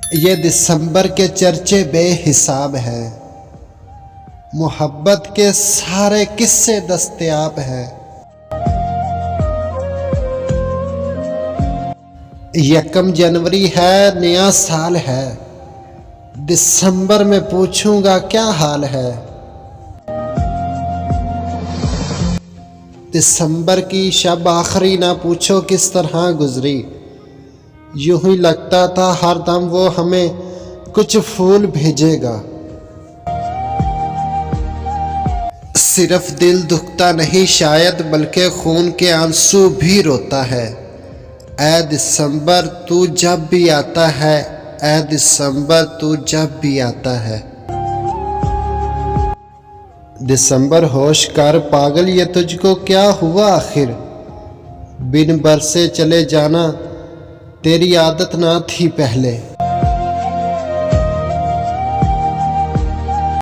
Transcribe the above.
ये दिसंबर के चर्चे बेहिसाब हैं, मोहब्बत के सारे किस्से दस्तयाब हैं। यकम जनवरी है, नया साल है, दिसंबर में पूछूंगा क्या हाल है। दिसंबर की शब आखिरी ना पूछो किस तरह गुजरी, यूं ही लगता था हर दम वो हमें कुछ फूल भेजेगा। सिर्फ दिल दुखता नहीं शायद, बल्कि खून के आंसू भी रोता है। ऐ दिसंबर तू जब भी आता है, ऐ दिसंबर तू जब भी आता है। दिसंबर होश कर पागल, ये तुझको क्या हुआ आखिर, बिन बरसे चले जाना तेरी आदत ना थी पहले।